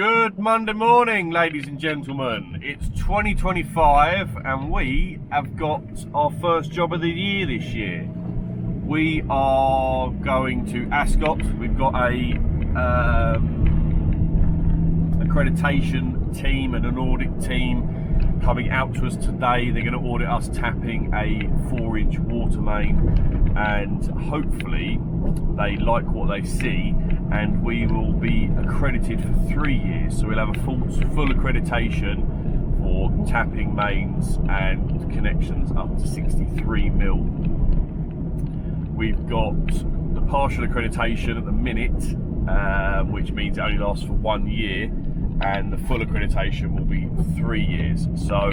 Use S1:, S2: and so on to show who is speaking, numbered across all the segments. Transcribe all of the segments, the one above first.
S1: Good Monday morning, ladies and gentlemen. It's 2025 and we have got our first job of the year this year. We are going to Ascot. We've got a accreditation team and an audit team coming out to us today. They're going to audit us tapping a 4-inch water main, and hopefully they like what they see, and we will be accredited for 3 years. So we'll have a full accreditation for tapping mains and connections up to 63 mil. We've got the partial accreditation at the minute, which means it only lasts for 1 year, and the full accreditation will be 3 years. So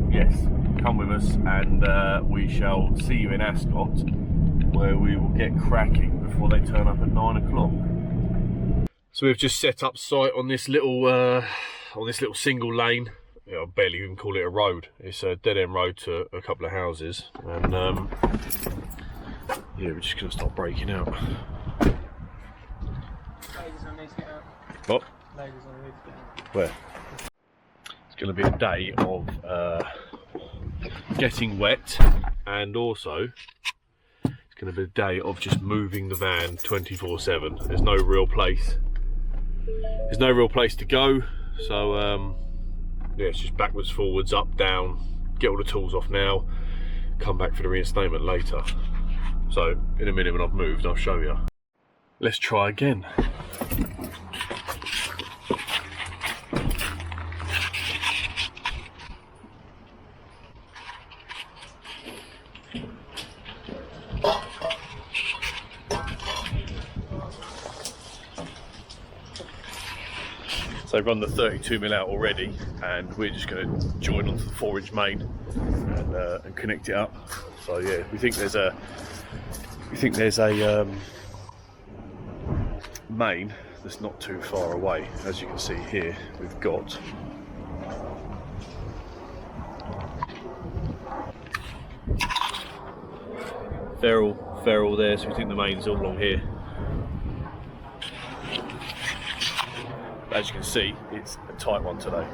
S1: yes, come with us and we shall see you in Ascot, where we will get cracking before they turn up at 9 o'clock. So we've just set up site on this little single lane. I barely even call it a road. It's a dead end road to a couple of houses, and yeah, we're just going to start breaking out.
S2: Ladies on need to get out.
S1: What?
S2: Ladies on need to get out.
S1: Where? It's going to be a day of getting wet, and also it's going to be a day of just moving the van 24/7. There's no real place. There's no real place to go, so yeah, it's just backwards, forwards, up, down. Get all the tools off now. Come back for the reinstatement later. So in a minute when I've moved, I'll show you. Let's try again. So I've run the 32 mil out already, and we're just going to join onto the 4-inch main and connect it up. So yeah, we think there's a main that's not too far away. As you can see here, we've got ferrule there, so we think the main's all along here. As you can see, it's a tight one today.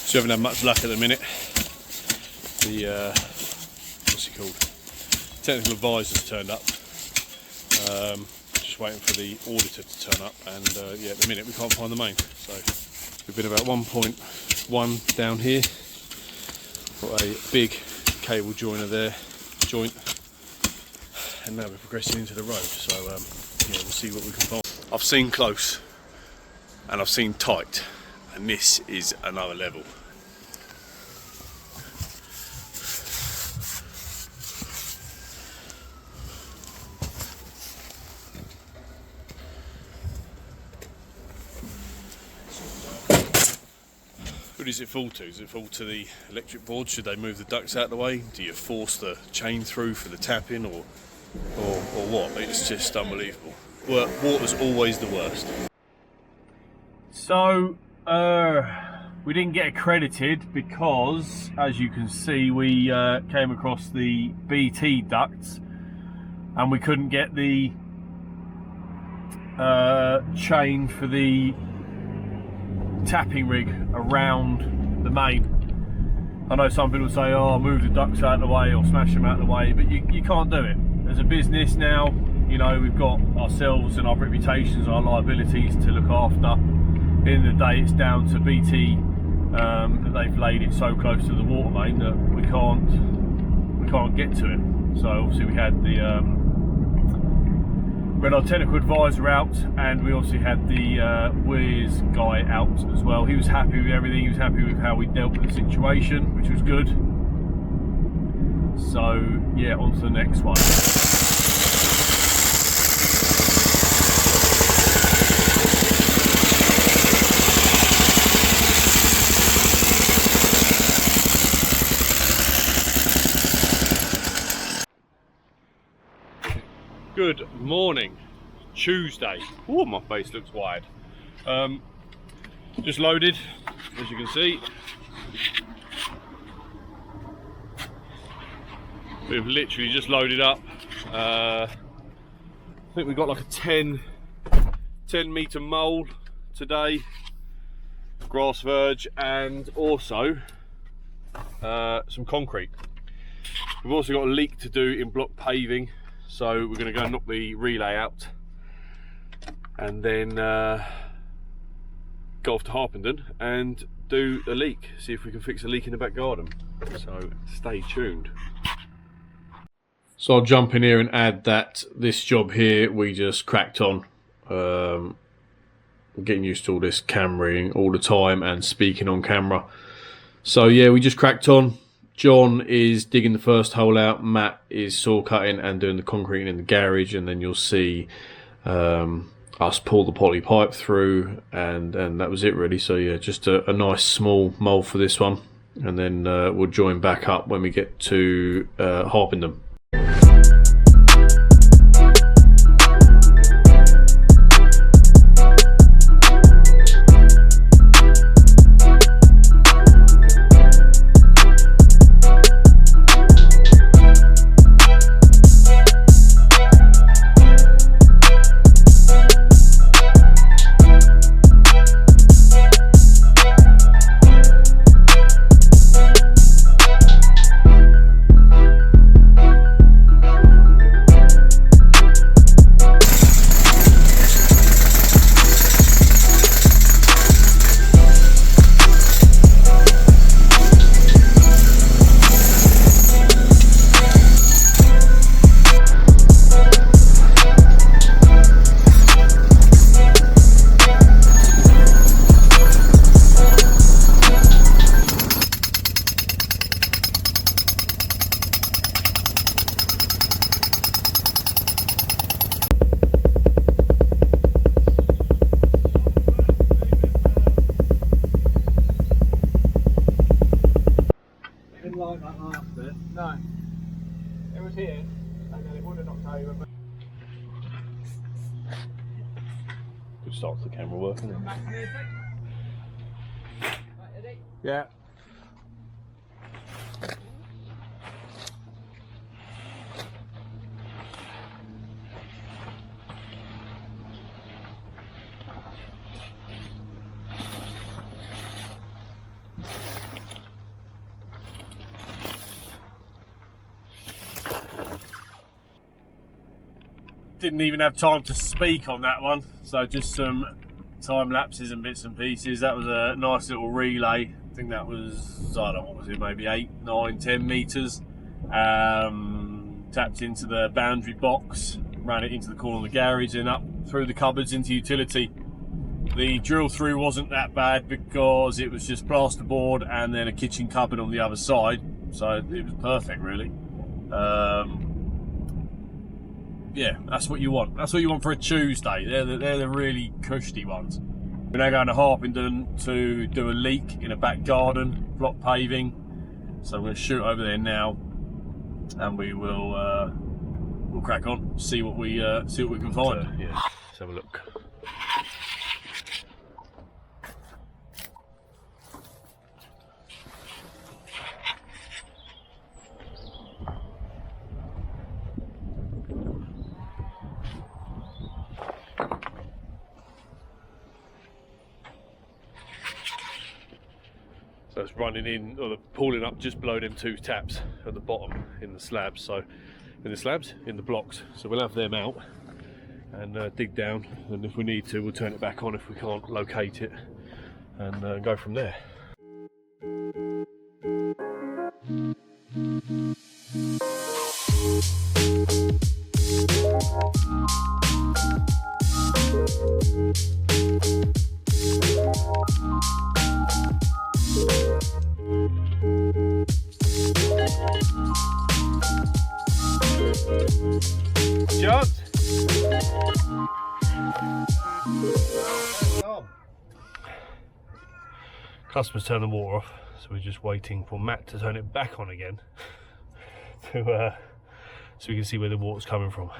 S1: So we haven't had much luck at the minute. The what's it called? Technical advisor's turned up. Just waiting for the auditor to turn up, and yeah, at the minute we can't find the main. So we've been about 1.1 down here. Got a big cable joiner there, joint, and now we're progressing into the road. So yeah, we'll see what we can find. I've seen close, and I've seen tight, and this is another level. Who does it fall to? Does it fall to the electric board? Should they move the ducts out of the way? Do you force the chain through for the tapping, or what? It's just unbelievable. Water's always the worst. So we didn't get accredited because, as you can see, we came across the BT ducts and we couldn't get the chain for the tapping rig around the main. I know some people say, oh, move the ducts out of the way or smash them out of the way, but you can't do it. As a business now, you know, we've got ourselves and our reputations, our liabilities to look after. At the end of the day, it's down to BT that they've laid it so close to the water main that we can't get to it. So obviously we had our technical advisor out, and we also had the Weirs guy out as well. He was happy with everything. He was happy with how we dealt with the situation, which was good. So yeah, on to the next one. Good morning, Tuesday. Oh, my face looks wide. Just loaded, as you can see. We've literally just loaded up. I think we've got like a 10 metre mole today, grass verge, and also some concrete. We've also got a leak to do in block paving, so we're going to go knock the relay out and then go off to Harpenden and do a leak, see if we can fix a leak in the back garden. So stay tuned. So I'll jump in here and add that this job here we just cracked on. Getting used to all this cameraing all the time and speaking on camera. So yeah, we just cracked on. John is digging the first hole out, Matt is saw cutting and doing the concrete in the garage, and then you'll see us pull the poly pipe through, and that was it really. So yeah, just a nice small mould for this one, and then we'll join back up when we get to Harpenden.
S2: No. It was here, and then it would have knocked over. But
S1: Good start to the camera work, isn't it? Yeah. Didn't even have time to speak on that one, so just some time lapses and bits and pieces. That was a nice little relay. I think that was, I don't know, what was it, maybe 8, 9, 10 metres. Tapped into the boundary box, ran it into the corner of the garage and up through the cupboards into utility. The drill through wasn't that bad because it was just plasterboard and then a kitchen cupboard on the other side, so it was perfect really. Yeah, that's what you want. That's what you want for a Tuesday. They're the really cushy ones. We're now going to Harpenden to do a leak in a back garden, block paving. So I'm going to shoot over there now, and we will we'll crack on, see what we can find. Yeah, let's have a look. So it's running in, or pulling up just below them 2 taps at the bottom in the slabs. So in the blocks. So we'll have them out and dig down, and if we need to, we'll turn it back on if we can't locate it, and go from there. John. Customers turn the water off, so we're just waiting for Matt to turn it back on again to so we can see where the water's coming from.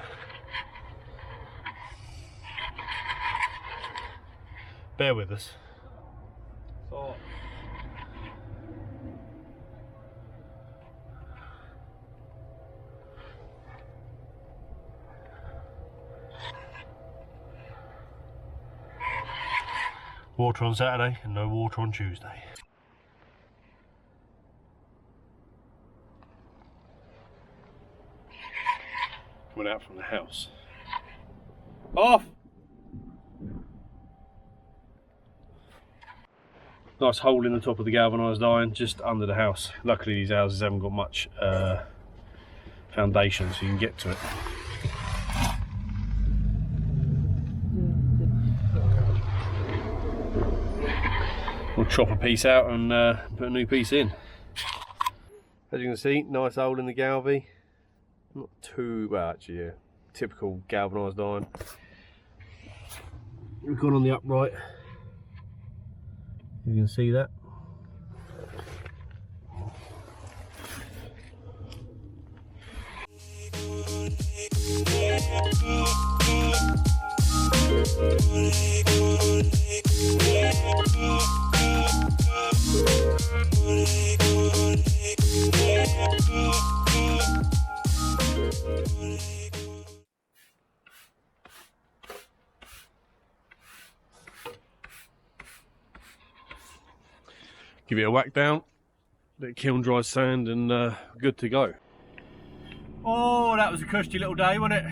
S1: bear with us.
S2: So,
S1: Water on Saturday and no water on Tuesday. Coming out from the house. Off! Nice hole in the top of the galvanised iron, just under the house. Luckily these houses haven't got much foundation, so you can get to it. We'll chop a piece out and put a new piece in. As you can see, nice hole in the galvy. Not too, well actually, yeah, typical galvanised iron. We've gone on the upright. You can see that. Give it a whack down, bit of kiln dry sand, and good to go. Oh, that was a cushy little day, wasn't it?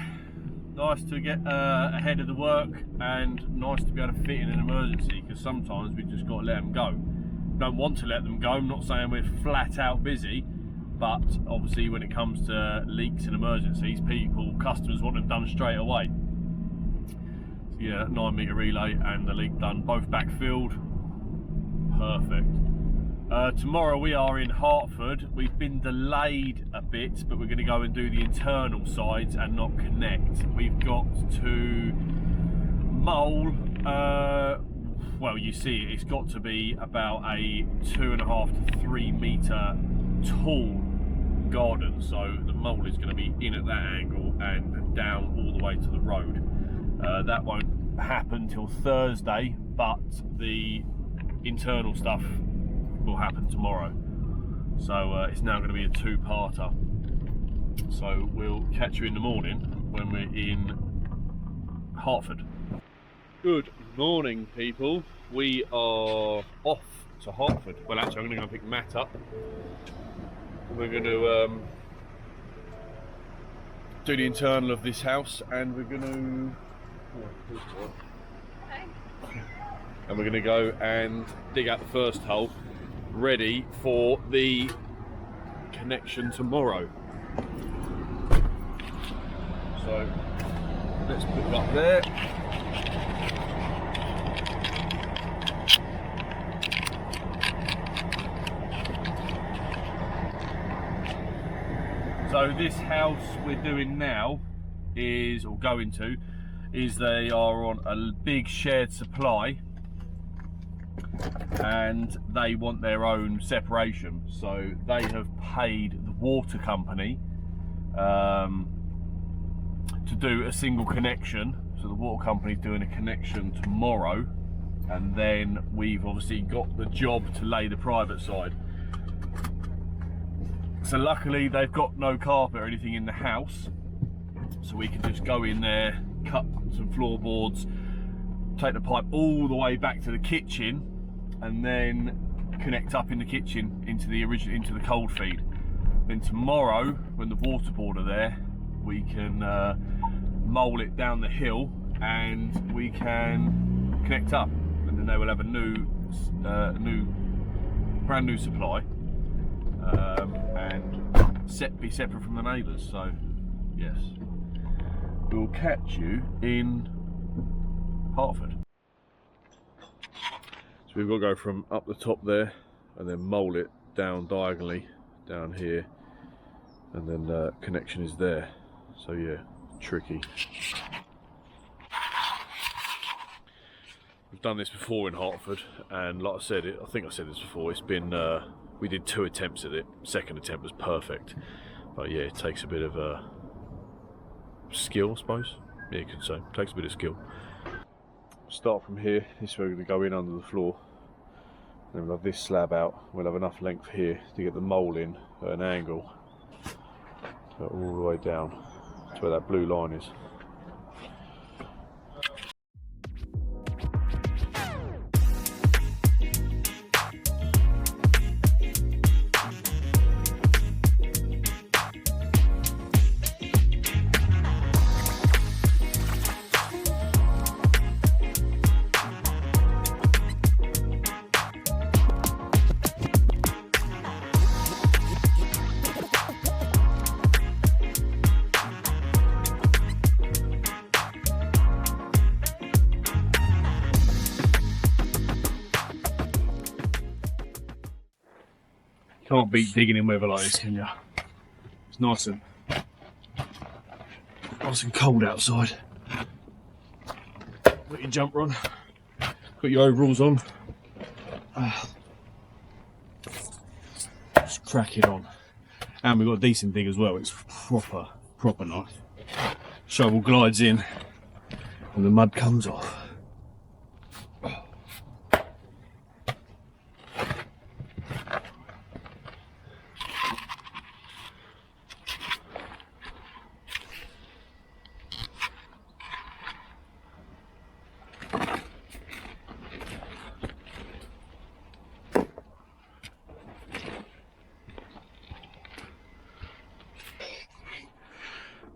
S1: Nice to get ahead of the work, and nice to be able to fit in an emergency, because sometimes we just got to let them go. Don't want to let them go. I'm not saying we're flat out busy, but obviously when it comes to leaks and emergencies, customers want them done straight away. So yeah, 9 metre relay and the leak done, both backfilled. Perfect. Tomorrow we are in Hertford. We've been delayed a bit, but we're going to go and do the internal sides and not connect. We've got to mole, well, you see it's got to be about a 2.5 to 3 metre tall garden, so the mole is going to be in at that angle and down all the way to the road. That won't happen till Thursday, but the internal stuff will happen tomorrow, so it's now going to be a two-parter. So we'll catch you in the morning when we're in Hertford. Good morning, people. We are off to Hertford. Well, actually I'm going to go and pick Matt up. We're going to do the internal of this house, and we're going to and we're going to go and dig out the first hole, ready for the connection tomorrow. So let's put it up there. So this house we're doing now is, or going to, is they are on a big shared supply, and they want their own separation, so they have paid the water company to do a single connection. So the water company's doing a connection tomorrow, and then we've obviously got the job to lay the private side. So luckily they've got no carpet or anything in the house, so we can just go in there, cut some floorboards, take the pipe all the way back to the kitchen, and then connect up in the kitchen into the cold feed. Then tomorrow, when the water board are there, we can mole it down the hill and we can connect up, and then they will have a brand new supply, and be separate from the neighbours. So yes, we'll catch you in Hertford. So we've got to go from up the top there and then mole it down diagonally down here, and then the connection is there. So yeah, tricky. We've done this before in Hertford, and like I said, I think I said this before, it's been, we did 2 attempts at it. Second attempt was perfect, but yeah, it takes a bit of skill, I suppose. Yeah, you could say, it takes a bit of skill. Start from here. This is where we're going to go in under the floor. Then we'll have this slab out. We'll have enough length here to get the mole in at an angle, so all the way down to where that blue line is. Can't beat digging in weather like this, can you? It's nice and cold outside. Put your jumper on, got your overalls on. Just crack it on. And we've got a decent dig as well. It's proper nice. Shovel glides in and the mud comes off.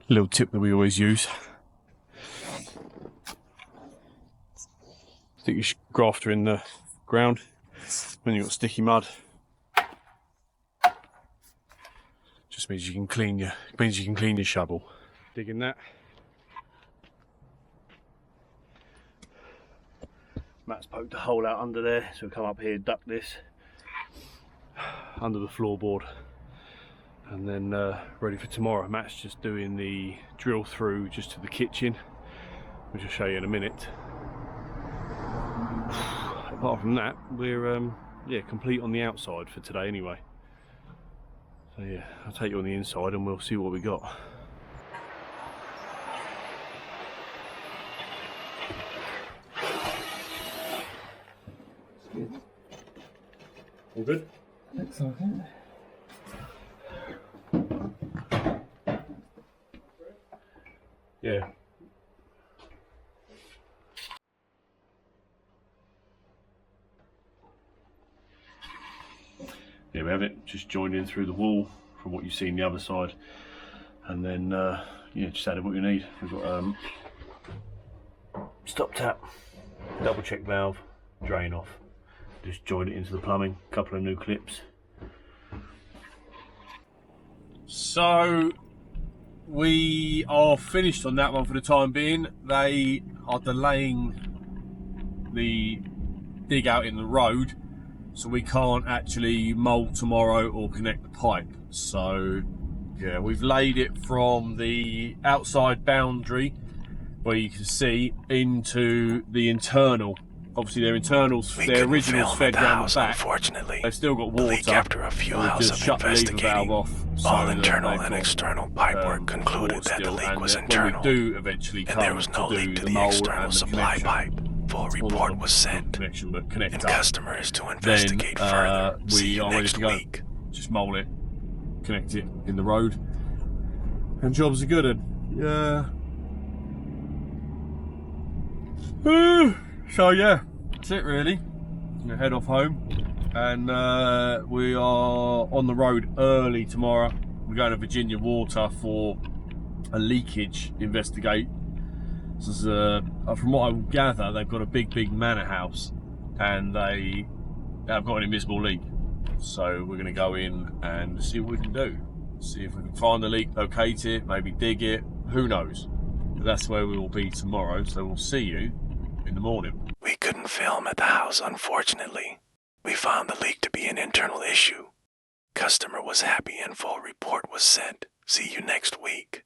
S1: Little tip that we always use. Stick your grafter in the ground when you've got sticky mud. Just means you can clean your shovel. Digging that. Matt's poked a hole out under there, so we'll come up here, duck this under the floorboard. And then ready for tomorrow. Matt's just doing the drill through just to the kitchen, which I'll show you in a minute. Apart from that, we're yeah, complete on the outside for today anyway. So yeah, I'll take you on the inside and we'll see what we got. All good?
S2: Looks like it.
S1: Yeah. There we have it, just joined in through the wall from what you see on the other side, and then yeah, just added what you need. We've got stop tap, double check valve, drain off. Just join it into the plumbing, couple of new clips. So we are finished on that one for the time being. They are delaying the dig out in the road, so we can't actually mould tomorrow or connect the pipe. So yeah, we've laid it from the outside boundary where you can see into the internal. Obviously their internals, their originals fed down the back. Unfortunately, they've still got water.
S3: After a few hours of investigating, all internal and external pipework concluded that the leak was internal, and there was no leak to the external supply pipe. Full report was sent, and customers to investigate further. See you next week.
S1: Just mould it, connect it in the road, and jobs are good. Yeah. So yeah, that's it really. I'm gonna head off home, and we are on the road early tomorrow. We're going to Virginia Water for a leakage investigate. So from what I gather, they've got a big manor house, and they have got an invisible leak. So we're gonna go in and see what we can do. See if we can find the leak, locate it, maybe dig it. Who knows? But that's where we will be tomorrow. So we'll see you in the morning.
S3: We couldn't film at the house, unfortunately. We found the leak to be an internal issue. Customer was happy and full report was sent. See you next week.